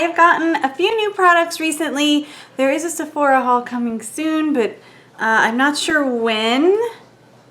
have gotten a few new products recently. There is a Sephora haul coming soon, but I'm not sure when,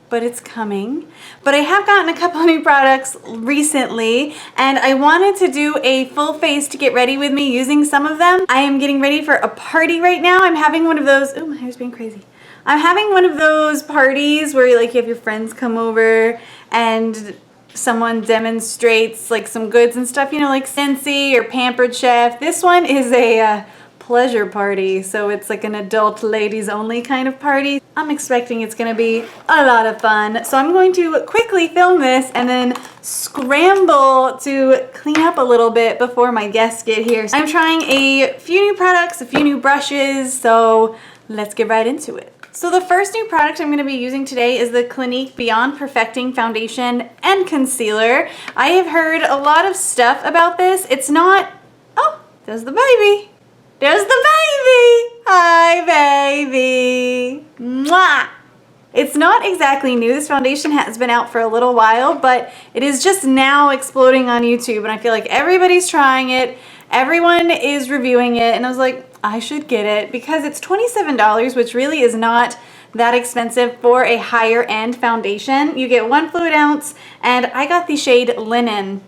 but it's coming. But I have gotten a couple new products recently, and I wanted to do a full face to get ready with me using some of them. I am getting ready for a party right now. I'm having one of those, oh, my hair's being crazy. I'm having one of those parties where you have your friends come over and someone demonstrates like some goods and stuff, you know, like Scentsy or Pampered Chef. This one is a pleasure party, so it's like an adult ladies only kind of party. I'm expecting it's gonna be a lot of fun. So I'm going to quickly film this and then scramble to clean up a little bit before my guests get here. I'm trying a few new products, a few new brushes, so let's get right into it. So the first new product I'm going to be using today is the Clinique Beyond Perfecting Foundation and Concealer. I have heard a lot of stuff about this. It's not, oh, there's the baby. There's the baby. Hi, baby. Mwah. It's not exactly new. This foundation has been out for a little while, but it is just now exploding on YouTube, and I feel like everybody's trying it. Everyone is reviewing it, and I was like, I should get it because it's $27, which really is not that expensive for a higher end foundation. You get 1 fluid ounce, and I got the shade Linen.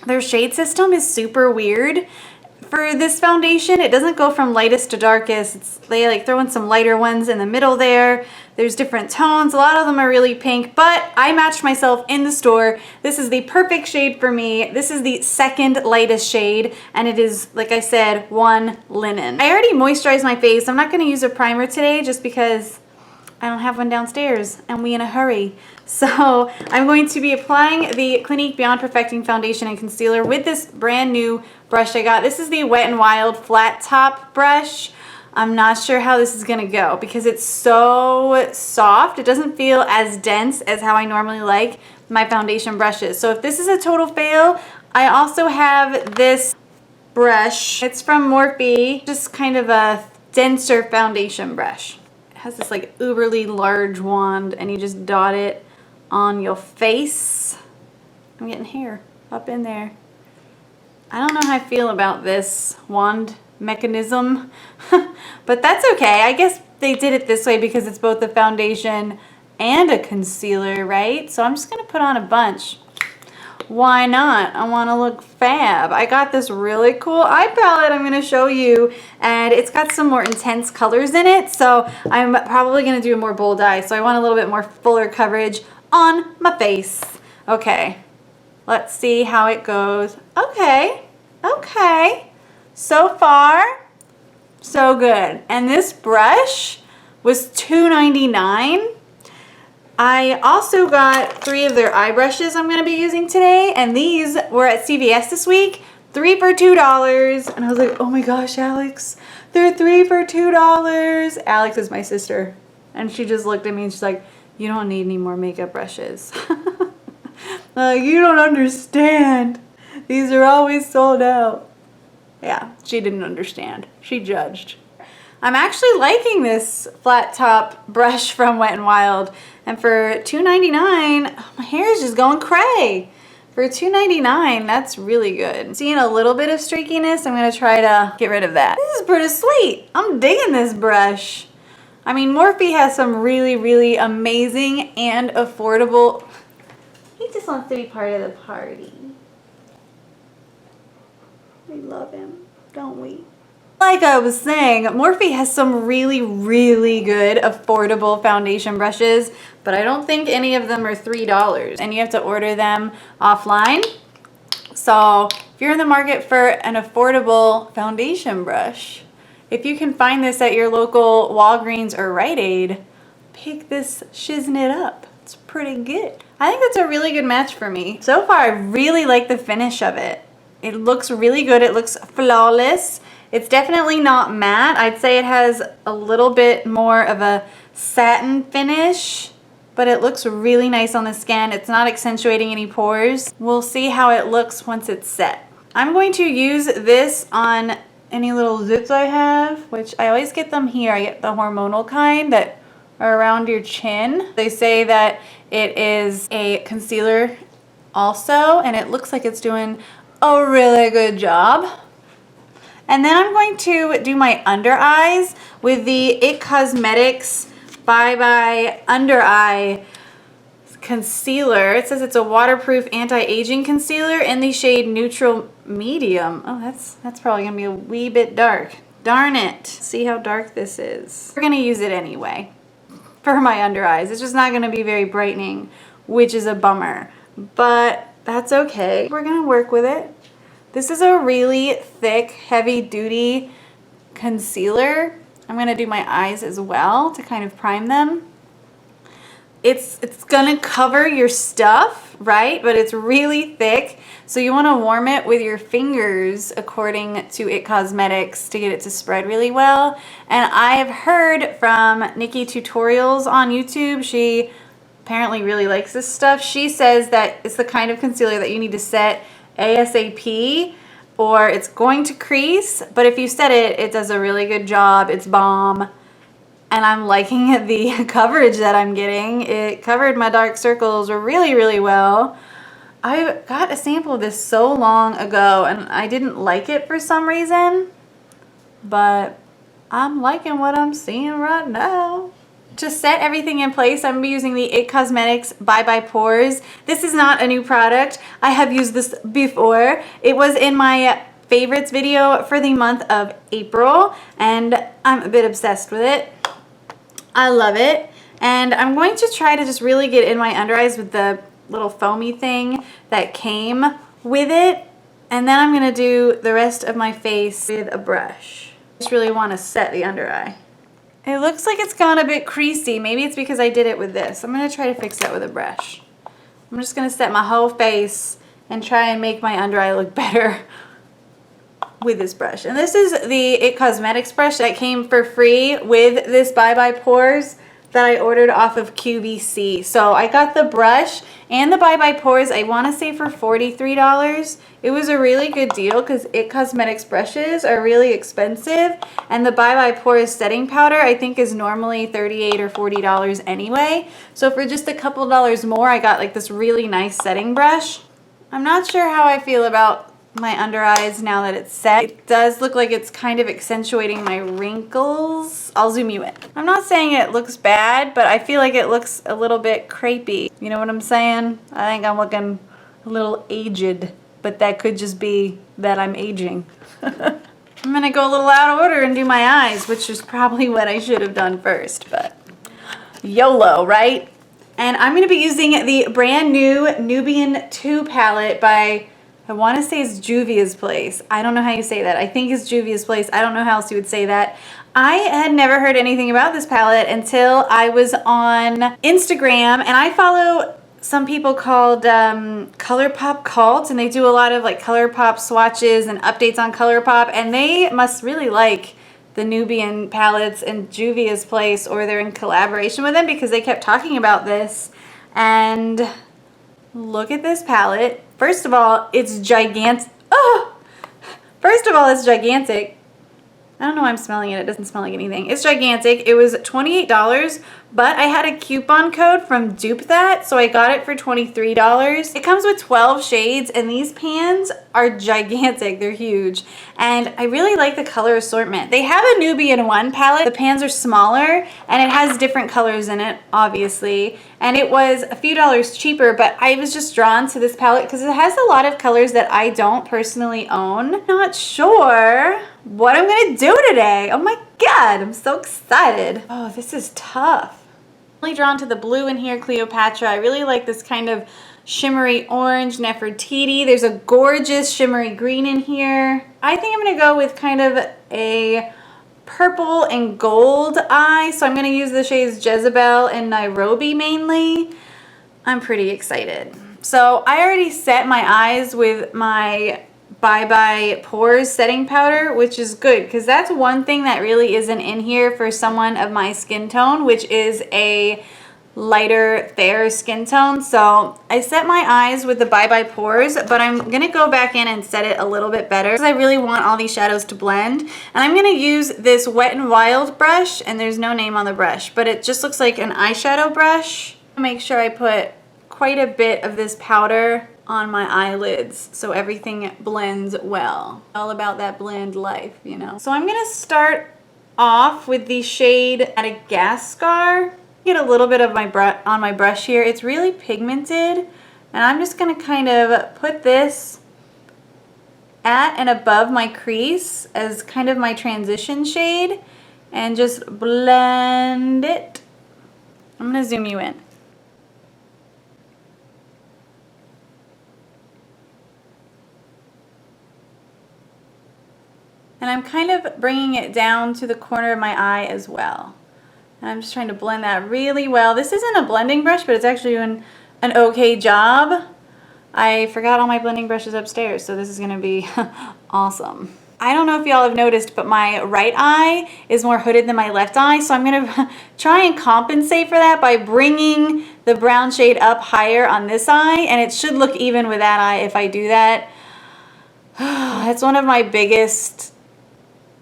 Their shade system is super weird. For this foundation, it doesn't go from lightest to darkest. They like throw in some lighter ones in the middle there. There's different tones. A lot of them are really pink, but I matched myself in the store. This is the perfect shade for me. This is the second lightest shade, and it is, like I said, 1 Linen. I already moisturized my face. I'm not going to use a primer today just because I don't have one downstairs and we in a hurry. So I'm going to be applying the Clinique Beyond Perfecting Foundation and Concealer with this brand new brush I got. This is the Wet n Wild flat top brush. I'm not sure how this is gonna go because it's so soft. It doesn't feel as dense as how I normally like my foundation brushes. So if this is a total fail, I also have this brush. It's from Morphe, just kind of a denser foundation brush. It has this like uberly large wand and you just dot it on your face. I'm getting hair up in there. I don't know how I feel about this wand mechanism, but that's okay. I guess they did it this way because it's both a foundation and a concealer, right? So I'm just gonna put on a bunch. Why not? I want to look fab. I got this really cool eye palette I'm going to show you, and it's got some more intense colors in it, so I'm probably going to do a more bold eye, so I want a little bit more fuller coverage on my face. Okay, let's see how it goes. Okay, so far so good. And this brush was $2.99. I also got 3 of their eye brushes I'm going to be using today, and these were at CVS this week, 3 for $2, and I was like, oh my gosh, Alex, they're 3 for $2. Alex is my sister, and she just looked at me and she's like, you don't need any more makeup brushes. You don't understand. These are always sold out. Yeah, she didn't understand. She judged. I'm actually liking this flat top brush from Wet n Wild, and for $2.99, my hair is just going cray. For $2.99, that's really good. Seeing a little bit of streakiness, I'm gonna try to get rid of that. This is pretty sweet. I'm digging this brush. I mean, Morphe has some really, really amazing and affordable. He just wants to be part of the party. We love him, don't we? Like I was saying, Morphe has some really, really good affordable foundation brushes, but I don't think any of them are $3, and you have to order them offline. So if you're in the market for an affordable foundation brush, if you can find this at your local Walgreens or Rite Aid, pick this shiznit up. It's pretty good. I think that's a really good match for me. So far, I really like the finish of it. It looks really good. It looks flawless. It's definitely not matte. I'd say it has a little bit more of a satin finish, but it looks really nice on the skin. It's not accentuating any pores. We'll see how it looks once it's set. I'm going to use this on any little zits I have, which I always get them here. I get the hormonal kind that are around your chin. They say that it is a concealer also, and it looks like it's doing a really good job. And then I'm going to do my under eyes with the IT Cosmetics Bye Bye Undereye concealer. It says it's a waterproof anti-aging concealer in the shade Neutral Medium. Oh, that's probably gonna be a wee bit dark. Darn it. See how dark this is. We're gonna use it anyway for my under eyes. It's just not gonna be very brightening, which is a bummer, but that's okay. We're gonna work with it. This is a really thick, heavy-duty concealer. I'm gonna do my eyes as well to kind of prime them. It's gonna cover your stuff, right? But it's really thick, so you wanna warm it with your fingers according to IT Cosmetics to get it to spread really well. And I have heard from Nikki Tutorials on YouTube, she apparently really likes this stuff. She says that it's the kind of concealer that you need to set ASAP or it's going to crease, but if you set it, it does a really good job. It's bomb. And I'm liking the coverage that I'm getting. It covered my dark circles really, really well. I got a sample of this so long ago and I didn't like it for some reason, but I'm liking what I'm seeing right now. To set everything in place, I'm going to be using the IT Cosmetics Bye Bye Pores. This is not a new product. I have used this before. It was in my favorites video for the month of April, and I'm a bit obsessed with it. I love it. And I'm going to try to just really get in my under eyes with the little foamy thing that came with it. And then I'm going to do the rest of my face with a brush. I just really want to set the under eye. It looks like it's gone a bit creasy. Maybe it's because I did it with this. I'm going to try to fix that with a brush. I'm just going to set my whole face and try and make my under eye look better with this brush. And this is the IT Cosmetics brush that came for free with this Bye Bye Pores that I ordered off of QVC. So I got the brush and the Bye Bye Pores, I want to say for $43. It was a really good deal because IT Cosmetics brushes are really expensive, and the Bye Bye Pores setting powder I think is normally $38 or $40 anyway. So for just a couple dollars more, I got like this really nice setting brush. I'm not sure how I feel about my under eyes now that it's set. It does look like it's kind of accentuating my wrinkles. I'll zoom you in. I'm not saying it looks bad, but I feel like it looks a little bit crepey. You know what I'm saying? I think I'm looking a little aged, but that could just be that I'm aging. I'm gonna go a little out of order and do my eyes, which is probably what I should have done first, but YOLO, right? And I'm gonna be using the brand new Nubian 2 palette by, I want to say it's Juvia's Place. I don't know how you say that. I think it's Juvia's Place. I don't know how else you would say that. I had never heard anything about this palette until I was on Instagram, and I follow some people called ColourPop Cult, and they do a lot of like ColourPop swatches and updates on ColourPop, and they must really like the Nubian palettes and Juvia's Place, or they're in collaboration with them because they kept talking about this. And look at this palette. First of all, it's gigantic. Oh! First of all, it's gigantic. I don't know why I'm smelling it. It doesn't smell like anything. It's gigantic. It was $28, but I had a coupon code from Dupe That, so I got it for $23. It comes with 12 shades, and these pans are gigantic. They're huge, and I really like the color assortment. They have a Nubian 1 palette. The pans are smaller, and it has different colors in it, obviously, and it was a few dollars cheaper, but I was just drawn to this palette because it has a lot of colors that I don't personally own. Not sure what I'm gonna do today. Oh my god, I'm so excited. Oh, this is tough. I'm really drawn to the blue in here, Cleopatra. I really like this kind of shimmery orange, Nefertiti. There's a gorgeous shimmery green in here. I think I'm gonna go with kind of a purple and gold eye. So I'm gonna use the shades Jezebel and Nairobi mainly. I'm pretty excited. So I already set my eyes with my Bye Bye Pores setting powder, which is good because that's one thing that really isn't in here for someone of my skin tone, which is a lighter, fair skin tone. So I set my eyes with the Bye Bye Pores, but I'm gonna go back in and set it a little bit better because I really want all these shadows to blend. And I'm gonna use this Wet n Wild brush, and there's no name on the brush, but it just looks like an eyeshadow brush. Make sure I put quite a bit of this powder on my eyelids so everything blends well. All about that blend life, you know. So I'm gonna start off with the shade Madagascar. Get a little bit of my on my brush here. It's really pigmented, and I'm just gonna kind of put this at and above my crease as kind of my transition shade and just blend it. I'm gonna zoom you in. And I'm kind of bringing it down to the corner of my eye as well. And I'm just trying to blend that really well. This isn't a blending brush, but it's actually doing an okay job. I forgot all my blending brushes upstairs, so this is gonna be awesome. I don't know if y'all have noticed, but my right eye is more hooded than my left eye, so I'm gonna try and compensate for that by bringing the brown shade up higher on this eye, and it should look even with that eye if I do that. That's one of my biggest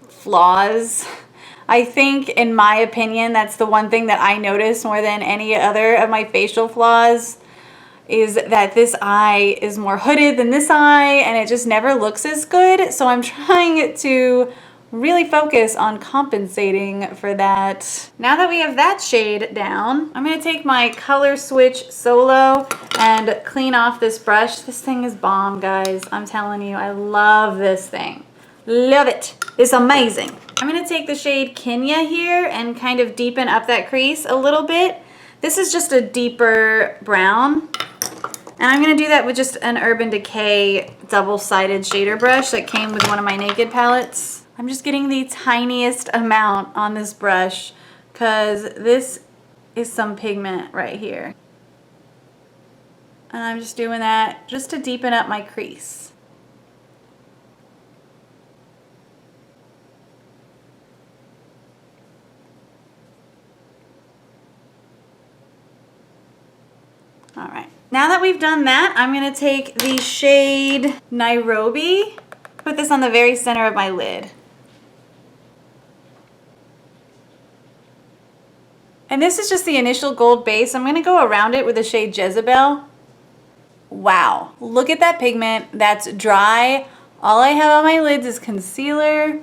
flaws. I think, in my opinion, that's the one thing that I notice more than any other of my facial flaws, is that this eye is more hooded than this eye, and it just never looks as good. So I'm trying to really focus on compensating for that. Now that we have that shade down, I'm gonna take my Color Switch Solo and clean off this brush. This thing is bomb, guys. I'm telling you, I love this thing. Love it. It's amazing. I'm gonna take the shade Kenya here and kind of deepen up that crease a little bit. This is just a deeper brown. And I'm gonna do that with just an Urban Decay double-sided shader brush that came with one of my Naked palettes. I'm just getting the tiniest amount on this brush because this is some pigment right here. And I'm just doing that just to deepen up my crease. All right, now that we've done that, I'm gonna take the shade Nairobi, put this on the very center of my lid. And this is just the initial gold base. I'm gonna go around it with the shade Jezebel. Wow, look at that pigment, that's dry. All I have on my lids is concealer.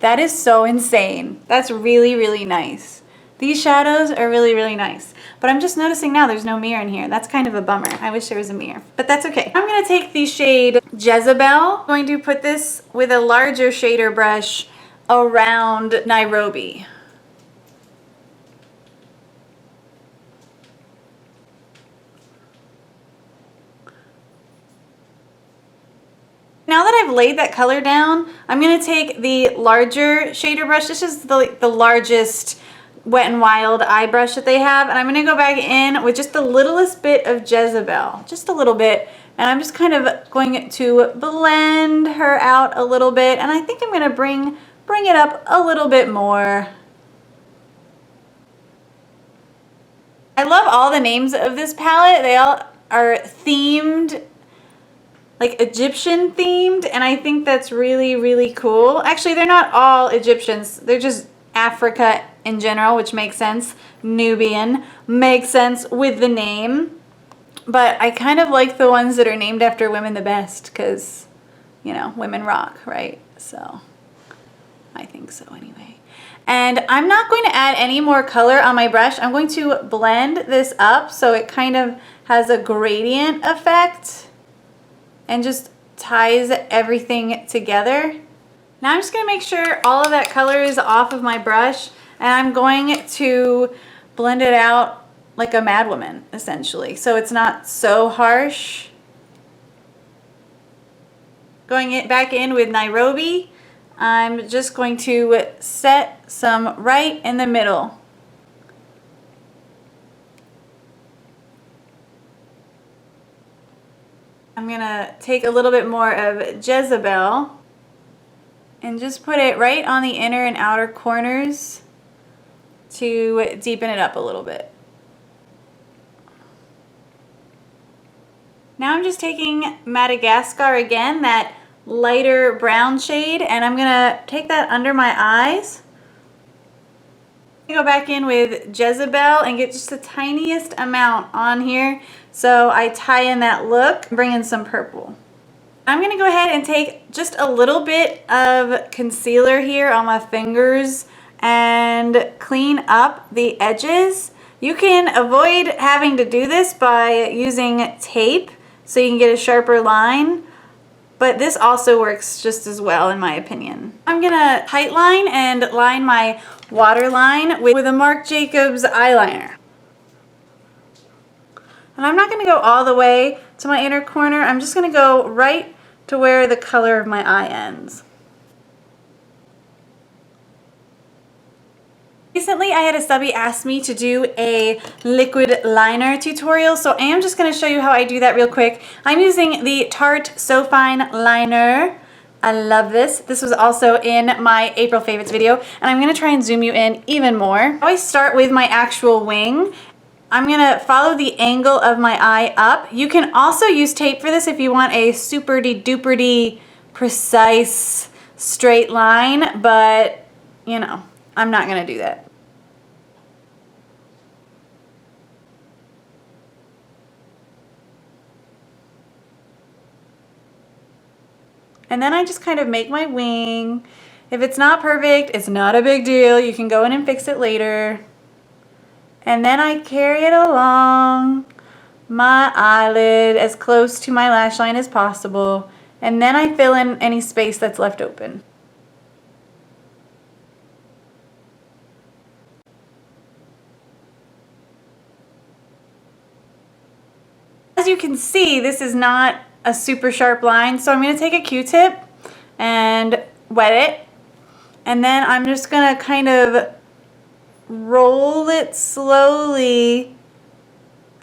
That is so insane. That's really, really nice. These shadows are really, really nice. But I'm just noticing now there's no mirror in here. That's kind of a bummer. I wish there was a mirror, but that's okay. I'm gonna take the shade Jezebel. I'm going to put this with a larger shader brush around Nairobi. Now that I've laid that color down, I'm gonna take the larger shader brush. This is the largest Wet n Wild eye brush that they have, and I'm gonna go back in with just the littlest bit of Jezebel, just a little bit, and I'm just kind of going to blend her out a little bit, and I think I'm gonna bring it up a little bit more. I love all the names of this palette. They all are themed, like Egyptian themed, and I think that's really, really cool. Actually, they're not all Egyptians. They're just Africa in general, which makes sense. Nubian makes sense with the name. But I kind of like the ones that are named after women the best because, you know, women rock, right? So I think so anyway. And I'm not going to add any more color on my brush. I'm going to blend this up so it kind of has a gradient effect and just ties everything together. Now I'm just gonna make sure all of that color is off of my brush, and I'm going to blend it out like a madwoman, essentially. So it's not so harsh. Going back in with Nairobi, I'm just going to set some right in the middle. I'm gonna take a little bit more of Jezebel and just put it right on the inner and outer corners to deepen it up a little bit. Now I'm just taking Madagascar again, that lighter brown shade, and I'm gonna take that under my eyes Go back in with Jezebel and get just the tiniest amount on here so I tie in that look. Bring in some purple. I'm gonna go ahead and take just a little bit of concealer here on my fingers and clean up the edges. You can avoid having to do this by using tape so you can get a sharper line, but this also works just as well in my opinion. I'm gonna tightline and line my waterline with a Marc Jacobs eyeliner. And I'm not gonna go all the way to my inner corner. I'm just gonna go right to where the color of my eye ends. Recently, I had a subby ask me to do a liquid liner tutorial, so I am just going to show you how I do that real quick. I'm using the Tarte So Fine liner. I love this. This was also in my April favorites video, and I'm going to try and zoom you in even more. I start with my actual wing. I'm going to follow the angle of my eye up. You can also use tape for this if you want a super-duper precise straight line, but you know, I'm not going to do that. And then I just kind of make my wing. If it's not perfect, it's not a big deal. You can go in and fix it later. And then I carry it along my eyelid as close to my lash line as possible. And then I fill in any space that's left open. As you can see, this is not a super sharp line, so I'm going to take a Q-tip and wet it, and then I'm just going to kind of roll it slowly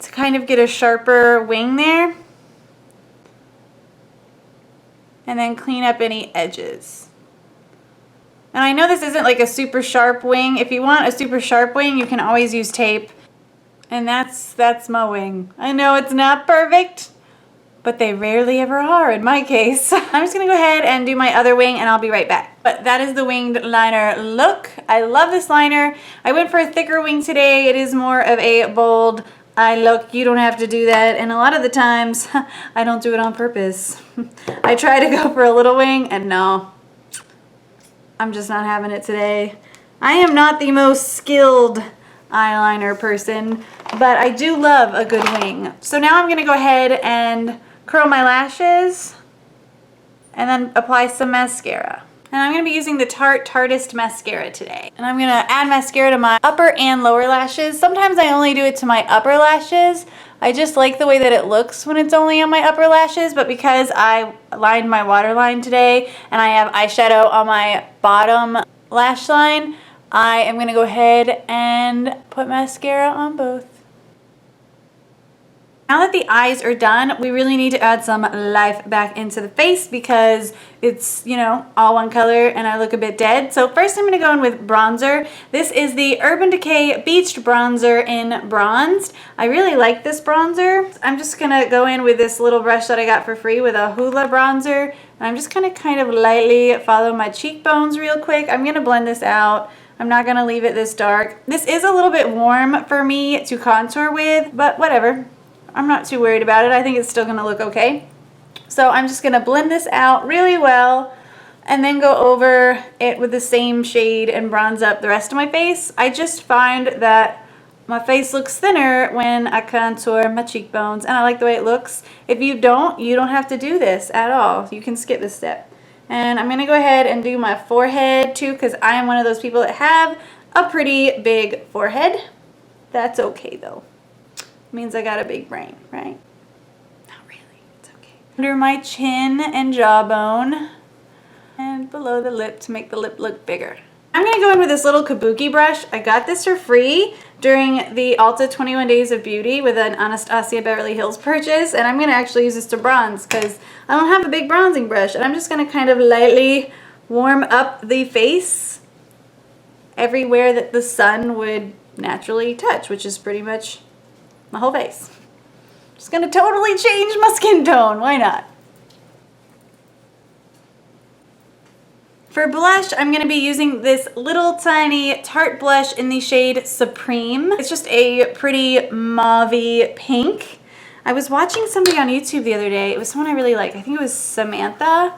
to kind of get a sharper wing there, and then clean up any edges. And I know this isn't like a super sharp wing. If you want a super sharp wing, you can always use tape. And that's my wing. I know it's not perfect, but they rarely ever are in my case. I'm just gonna go ahead and do my other wing and I'll be right back. But that is the winged liner look. I love this liner. I went for a thicker wing today. It is more of a bold eye look. You don't have to do that. And a lot of the times, I don't do it on purpose. I try to go for a little wing and no, I'm just not having it today. I am not the most skilled eyeliner person, but I do love a good wing. So now I'm gonna go ahead and curl my lashes and then apply some mascara. And I'm gonna be using the Tarte Tartist mascara today. And I'm gonna add mascara to my upper and lower lashes. Sometimes I only do it to my upper lashes. I just like the way that it looks when it's only on my upper lashes, but because I lined my waterline today and I have eyeshadow on my bottom lash line, I am going to go ahead and put mascara on both. Now that the eyes are done, we really need to add some life back into the face because it's, you know, all one color and I look a bit dead. So first I'm going to go in with bronzer. This is the Urban Decay Beached Bronzer in Bronzed. I really like this bronzer. I'm just going to go in with this little brush that I got for free with a Hoola bronzer. And I'm just going to kind of lightly follow my cheekbones real quick. I'm going to blend this out. I'm not going to leave it this dark. This is a little bit warm for me to contour with, but whatever. I'm not too worried about it. I think it's still going to look okay. So I'm just going to blend this out really well and then go over it with the same shade and bronze up the rest of my face. I just find that my face looks thinner when I contour my cheekbones and I like the way it looks. If you don't have to do this at all. You can skip this step. And I'm going to go ahead and do my forehead too because I am one of those people that have a pretty big forehead. That's okay though. It means I got a big brain, right? Not really. It's okay. Under my chin and jawbone and below the lip to make the lip look bigger. I'm going to go in with this little kabuki brush. I got this for free during the Ulta 21 Days of Beauty with an Anastasia Beverly Hills purchase. And I'm going to actually use this to bronze because I don't have a big bronzing brush. And I'm just going to kind of lightly warm up the face everywhere that the sun would naturally touch, which is pretty much my whole face. Just going to totally change my skin tone. Why not? For blush, I'm gonna be using this little tiny Tarte blush in the shade Supreme. It's just a pretty mauve-y pink. I was watching somebody on YouTube the other day. It was someone I really like. I think it was Samantha,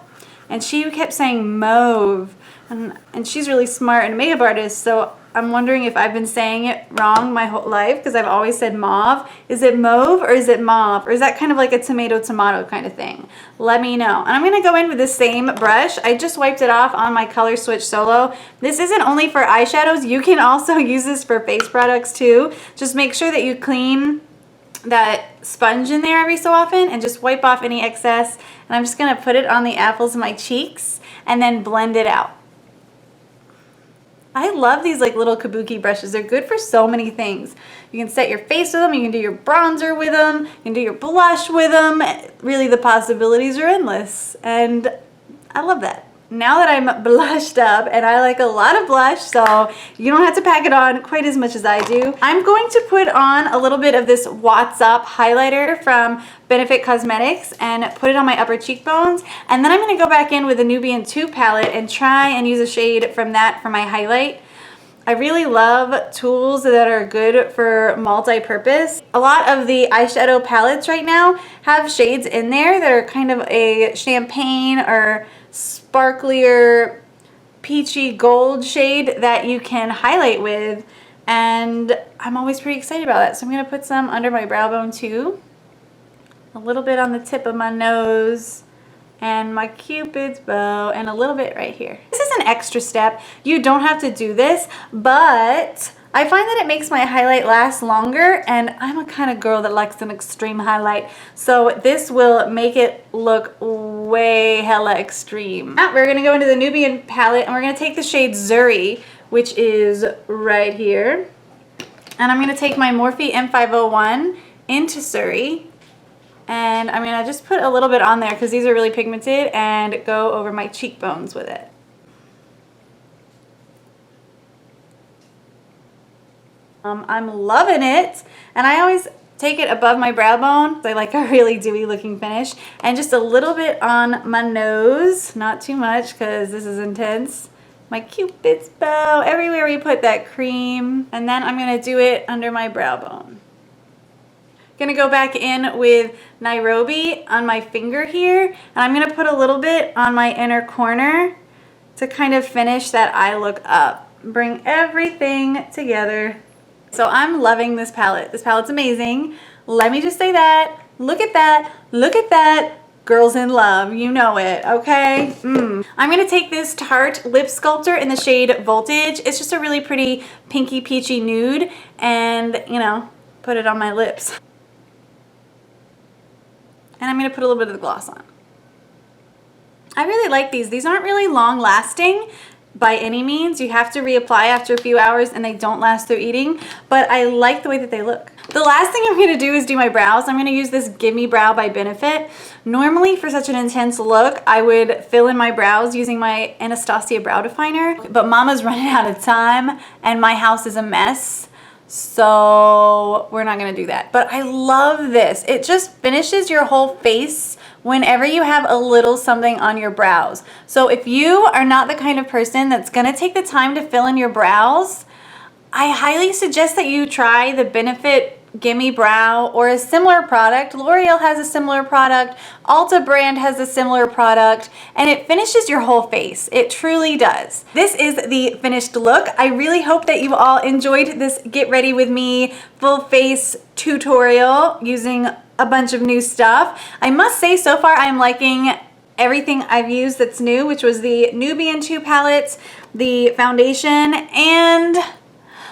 and she kept saying mauve. And she's really smart and a makeup artist, so I'm wondering if I've been saying it wrong my whole life because I've always said mauve. Is it mauve or is it mauve? Or is that kind of like a tomato kind of thing? Let me know. And I'm going to go in with the same brush. I just wiped it off on my Color Switch Solo. This isn't only for eyeshadows. You can also use this for face products too. Just make sure that you clean that sponge in there every so often and just wipe off any excess. And I'm just going to put it on the apples of my cheeks and then blend it out. I love these like little kabuki brushes. They're good for so many things. You can set your face with them. You can do your bronzer with them. You can do your blush with them. Really, the possibilities are endless. And I love that. Now that I'm blushed up, and I like a lot of blush, so you don't have to pack it on quite as much as I do, I'm going to put on a little bit of this What's Up highlighter from Benefit Cosmetics and put it on my upper cheekbones. And then I'm going to go back in with the Nubian 2 palette and try and use a shade from that for my highlight. I really love tools that are good for multi-purpose. A lot of the eyeshadow palettes right now have shades in there that are kind of a champagne or sparklier peachy gold shade that you can highlight with, and I'm always pretty excited about that. So I'm going to put some under my brow bone too, a little bit on the tip of my nose and my Cupid's bow, and a little bit right here. This is an extra step. You don't have to do this, but I find that it makes my highlight last longer, and I'm a kind of girl that likes an extreme highlight. So this will make it look way hella extreme. Now we're gonna go into the Nubian palette, and we're gonna take the shade Zuri, which is right here. And I'm gonna take my Morphe M501 into Zuri. And I'm gonna just put a little bit on there because these are really pigmented, and go over my cheekbones with it. I'm loving it, and I always take it above my brow bone. I like a really dewy looking finish, and just a little bit on my nose, not too much because this is intense. My Cupid's bow, everywhere we put that cream, and then I'm gonna do it under my brow bone. Gonna go back in with Nairobi on my finger here, and I'm gonna put a little bit on my inner corner to kind of finish that eye look up. Bring everything together. So I'm loving this palette. This palette's amazing. Let me just say that. Look at that. Look at that. Girls in love. You know it, okay? I'm gonna take this Tarte Lip Sculptor in the shade Voltage. It's just a really pretty pinky peachy nude, and you know, put it on my lips. And I'm gonna put a little bit of the gloss on. I really like these. These aren't really long lasting by any means. You have to reapply after a few hours, and they don't last through eating, but I like the way that they look. The last thing I'm gonna do is do my brows. I'm gonna use this Gimme Brow by Benefit. Normally for such an intense look, I would fill in my brows using my Anastasia brow definer, but Mama's running out of time and my house is a mess. So we're not gonna do that. But I love this. It just finishes your whole face whenever you have a little something on your brows. So if you are not the kind of person that's gonna take the time to fill in your brows, I highly suggest that you try the Benefit Gimme Brow or a similar product. L'Oreal has a similar product. Ulta brand has a similar product, and it finishes your whole face. It truly does. This is the finished look. I really hope that you all enjoyed this Get Ready With Me full face tutorial using a bunch of new stuff. I must say, so far I'm liking everything I've used that's new, which was the Nubian 2 palettes, the foundation, and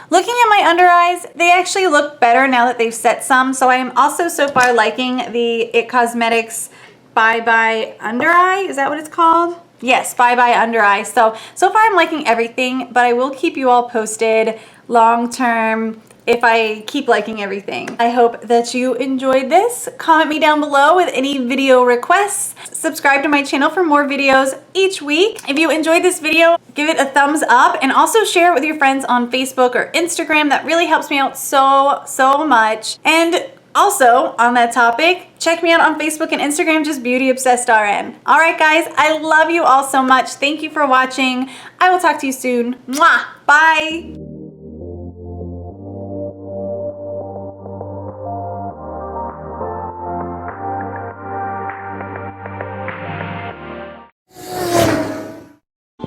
looking at my under eyes, they actually look better now that they've set some. So I am also so far liking the IT Cosmetics Bye Bye Undereye. Is that what it's called? Yes, Bye Bye Undereye. So far I'm liking everything, but I will keep you all posted long term if I keep liking everything. I hope that you enjoyed this. Comment me down below with any video requests. Subscribe to my channel for more videos each week. If you enjoyed this video, give it a thumbs up, and also share it with your friends on Facebook or Instagram. That really helps me out so much. And Also, on that topic, check me out on Facebook and Instagram, just Beauty Obsessed RN. All right, guys, I love you all so much. Thank you for watching. I will talk to you soon. Mwah! Bye!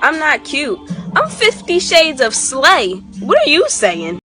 I'm not cute. I'm 50 shades of slay. What are you saying?